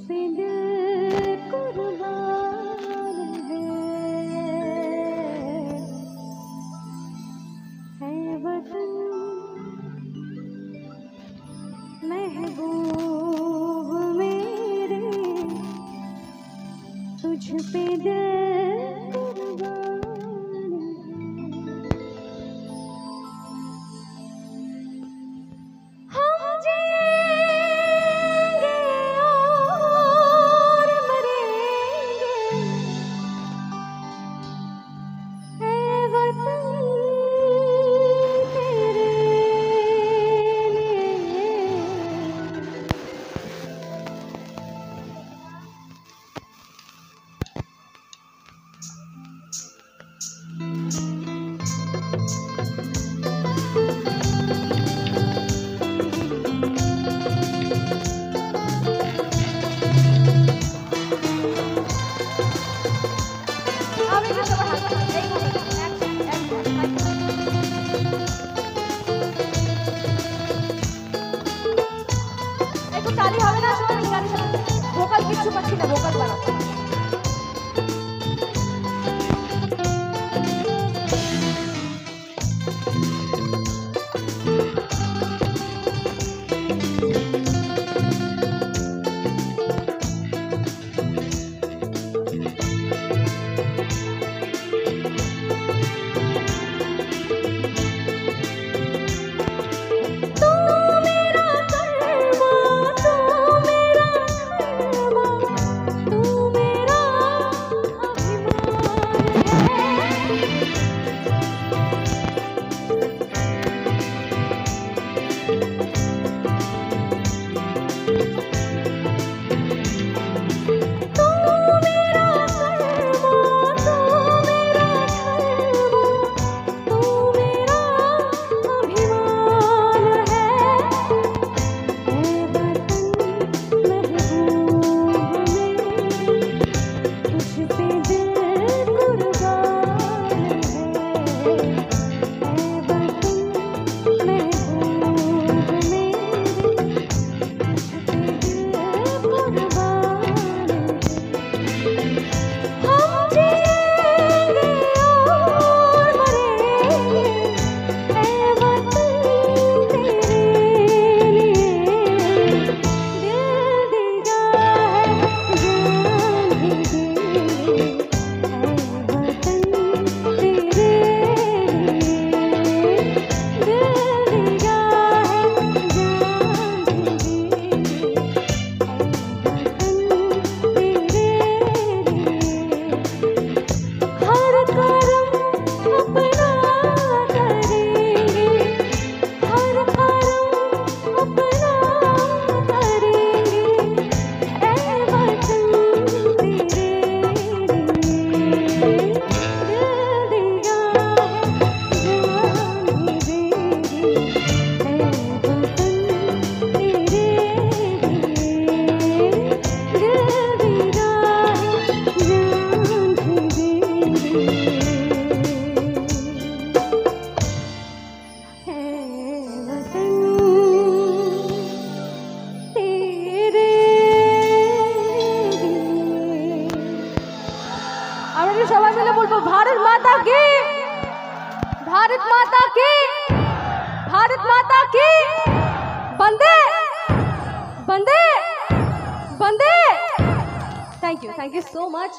पे दिल कुर्बान है वतन महबूब मेरे, तुझ पे दिल कुर्बान है। हम जिएंगे और मरेंगे ऐ वतन तेरे लिए। একটু তালি হবে না সবাই গানের সাথে? ভোকাল কিচ্ছু পাচ্ছি না, ভোকাল বাড়াও। সবাই মিলে বলবো भारत माता की, भारत माता की, भारत माता की, बंदे बंदे बंदे। Thank you so much.